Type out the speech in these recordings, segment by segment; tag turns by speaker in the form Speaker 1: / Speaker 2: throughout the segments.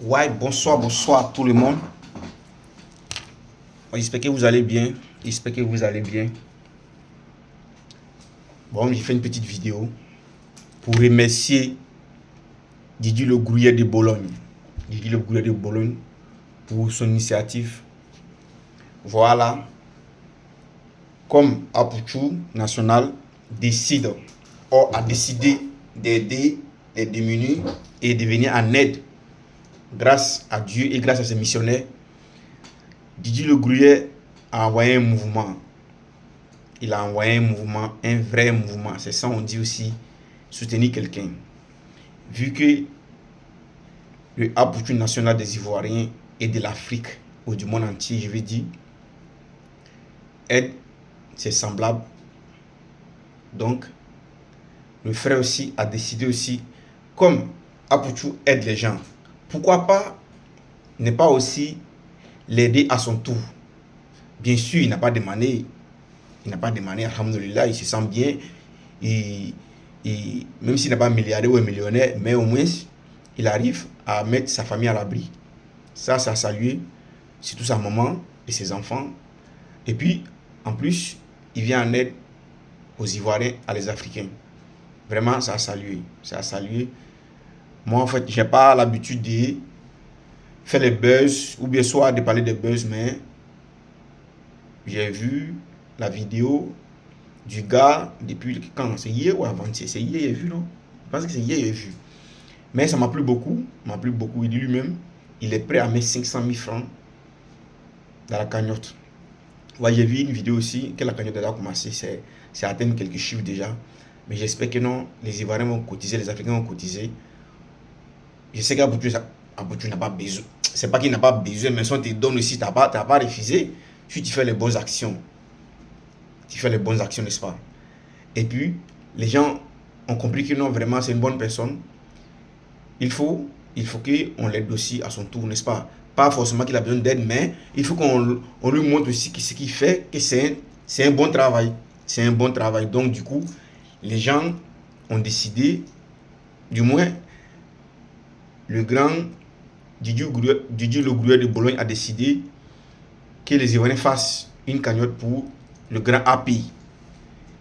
Speaker 1: Ouais, bonsoir à tout le monde. J'espère que vous allez bien. J'espère que vous allez bien. Bon, j'ai fait une petite vidéo pour remercier Didier Le Grouillet de Bologne. Didier Le Grouillet de Bologne pour son initiative. Voilà. Comme Apuchou National a décidé d'aider les démunis et de venir en aide grâce à Dieu et grâce à ses missionnaires, Didier Le Grouillet a envoyé un mouvement. Il a envoyé un mouvement, un vrai mouvement. C'est ça, on dit aussi soutenir quelqu'un. Vu que le Apuchou national des Ivoiriens et de l'Afrique ou du monde entier, je veux dire, aide ses semblables. Donc, le frère aussi a décidé aussi, comme Apuchou aide les gens, pourquoi pas ne pas aussi l'aider à son tour. Bien sûr, il n'a pas demandé, alhamdoulilah, il se sent bien, même s'il n'est pas milliardaire ou un millionnaire, mais au moins, il arrive à mettre sa famille à l'abri. Ça a salué, surtout sa maman et ses enfants. Et puis, en plus, il vient en aide aux Ivoiriens, à les Africains. Vraiment, ça a salué. Moi, en fait, j'ai pas l'habitude de faire les buzz, ou bien soit de parler des buzz, mais j'ai vu la vidéo du gars depuis quand? C'est hier ou avant-hier? C'est hier, j'ai vu, non? Je pense que c'est hier, j'ai vu. Mais ça m'a plu beaucoup. Il dit lui-même, il est prêt à mettre 500 000 francs dans la cagnotte. Ouais, j'ai vu une vidéo aussi que la cagnotte a commencé, c'est atteindre quelques chiffres déjà. Mais j'espère que non, les Ivoiriens vont cotiser, les Africains vont cotiser. Je sais qu'Aboutou n'a pas besoin. C'est pas qu'il n'a pas besoin, mais si on te donne aussi, tu n'as pas refusé. Si tu fais les bonnes actions. Tu fais les bonnes actions, n'est-ce pas? Et puis, les gens ont compris que non, vraiment, c'est une bonne personne. Il faut qu'on l'aide aussi à son tour, n'est-ce pas? Pas forcément qu'il a besoin d'aide, mais il faut qu'on lui montre aussi que ce qu'il fait, que c'est un bon travail. C'est un bon travail. Donc, du coup, les gens ont décidé, du moins, le grand Didier Le Grouillet de Bologne a décidé que les Ivoiriens fassent une cagnotte pour le grand API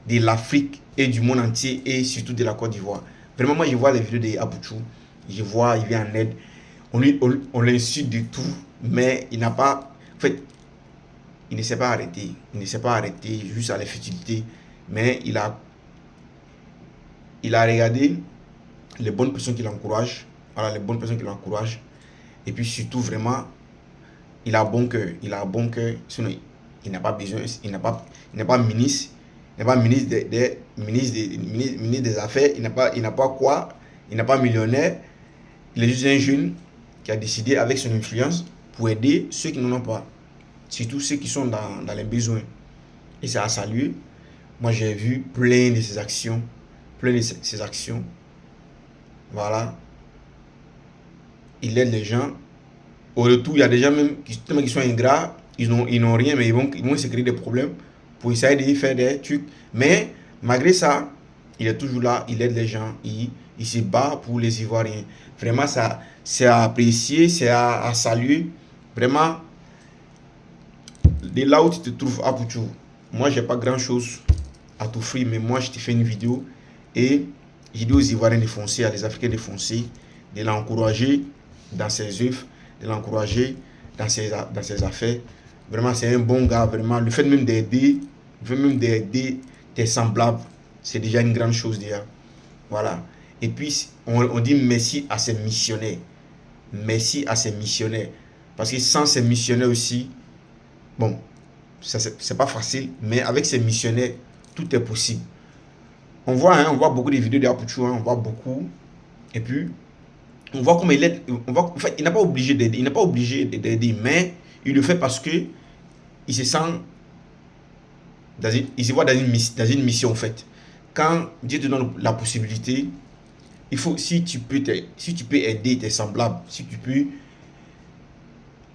Speaker 1: de l'Afrique et du monde entier et surtout de la Côte d'Ivoire. Vraiment, moi, je vois les vidéos d'Apuchou. Je vois, il vient en aide. On l'insulte de tout, mais il n'a pas... En fait, il ne s'est pas arrêté. Il ne s'est pas arrêté juste à la futilité. Mais il a regardé les bonnes personnes qui l'encouragent. Voilà, les bonnes personnes qui l'encouragent. Et puis surtout, vraiment, il a un bon cœur. Sinon, il n'a pas besoin. Il n'est pas ministre. Il n'est pas ministre des Affaires. Il n'a pas quoi. Il n'est pas millionnaire. Il est juste un jeune qui a décidé avec son influence pour aider ceux qui n'en ont pas. Surtout ceux qui sont dans les besoins. Et ça a salué. Moi, j'ai vu plein de ses actions. Voilà. Il aide les gens. Au retour, il y a des gens même qui sont ingrats. Ils n'ont rien, mais ils vont se créer des problèmes pour essayer de faire des trucs. Mais malgré ça, il est toujours là. Il aide les gens. Il se bat pour les Ivoiriens. Vraiment, ça, c'est à apprécier, c'est à saluer. Vraiment, de là où tu te trouves à Apuchou, moi, j'ai pas grand-chose à t'offrir, mais moi, je te fais une vidéo et j'ai dit aux Ivoiriens de foncer, à les Africains de foncer, de l'encourager dans ses œuvres, de l'encourager dans ses affaires. Vraiment, c'est un bon gars. Vraiment, le fait même d'aider tes semblables, c'est déjà une grande chose déjà. Voilà. Et puis, on dit merci à ces missionnaires. Merci à ces missionnaires. Parce que sans ces missionnaires aussi, bon, c'est pas facile, mais avec ces missionnaires, tout est possible. On voit beaucoup de vidéos d'Apuchou, on voit beaucoup. Et puis, on voit comment il aide. En fait, il n'est pas obligé d'aider, mais il le fait parce que il se sent, il se voit dans une mission en fait. Quand Dieu te donne la possibilité, il faut, si tu peux aider tes semblables, si tu peux,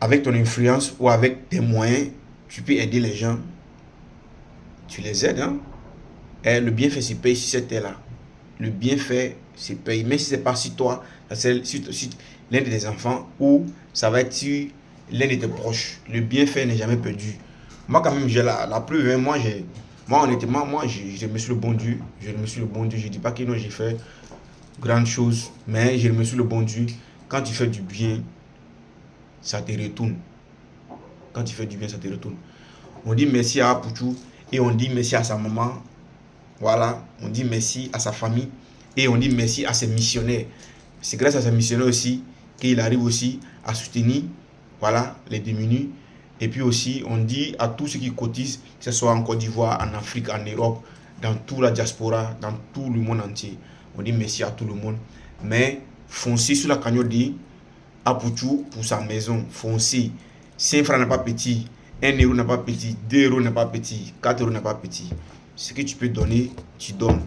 Speaker 1: avec ton influence ou avec tes moyens, tu peux aider les gens, tu les aides. Hein? Et le bienfait se paye sur cette terre-là. Le bienfait se paye. Même si ce n'est pas sur toi, c'est l'un de tes enfants ou ça va être sur l'un de tes proches. Le bienfait n'est jamais perdu. Moi, quand même, j'ai la preuve. Hein. Moi, honnêtement, je remercie le bon Dieu. Je remercie le bon Dieu. Je ne dis pas que non, j'ai fait grande chose, mais je remercie le bon Dieu. Quand tu fais du bien, ça te retourne. Quand tu fais du bien, ça te retourne. On dit merci à Apouchou et on dit merci à sa maman. Voilà, on dit merci à sa famille et on dit merci à ses missionnaires. C'est grâce à ses missionnaires aussi qu'il arrive aussi à soutenir, voilà, les démunis. Et puis aussi, on dit à tous ceux qui cotisent, que ce soit en Côte d'Ivoire, en Afrique, en Europe, dans toute la diaspora, dans tout le monde entier. On dit merci à tout le monde. Mais foncez sur la cagnotte de Apouchou pour sa maison. Foncez. 5 francs n'est pas petit. 1 euro n'est pas petit. 2 euros n'est pas petit. 4 euros n'est pas petit. Ce que tu peux donner, tu donnes.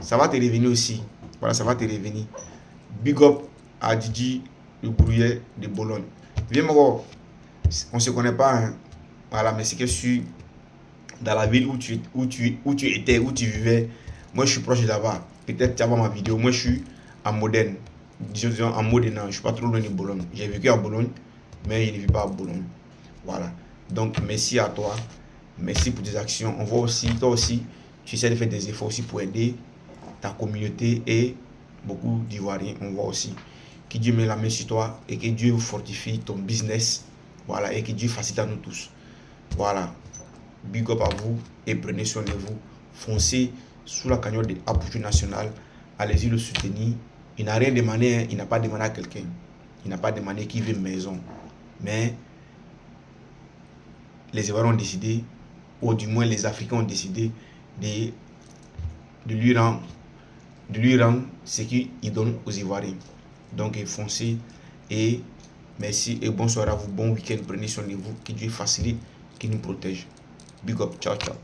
Speaker 1: Ça va te revenir aussi. Voilà, ça va te revenir. Big up à Didi, le brouillet de Bologne. Viens, mon gars. On ne se connaît pas. Hein. Voilà, mais c'est que je suis dans la ville où tu étais, où tu vivais. Moi, je suis proche de là-bas. Peut-être tu vas voir ma vidéo. Moi, je suis à Modène. Disons en Modène. Je ne suis pas trop loin de Bologne. J'ai vécu à Bologne, mais je ne vis pas à Bologne. Voilà. Donc, merci à toi. Merci pour tes actions. On voit aussi, toi aussi, tu essaies de faire des efforts aussi pour aider ta communauté et beaucoup d'Ivoiriens. On voit aussi que Dieu met la main sur toi et que Dieu fortifie ton business. Voilà. Et que Dieu facilite à nous tous. Voilà. Big up à vous et prenez soin de vous. Foncez sous la cagnotte de Apouchou National. Allez-y le soutenir. Il n'a rien demandé. Hein. Il n'a pas demandé à quelqu'un. Il n'a pas demandé qu'il veut une maison. Mais les Ivoiriens ont décidé, ou du moins les Africains ont décidé de lui rendre ce qu'il donne aux Ivoiriens. Donc foncez et merci et bonsoir à vous, bon week-end, prenez soin de vous, que Dieu facilite, qu'il nous protège. Big up, ciao ciao.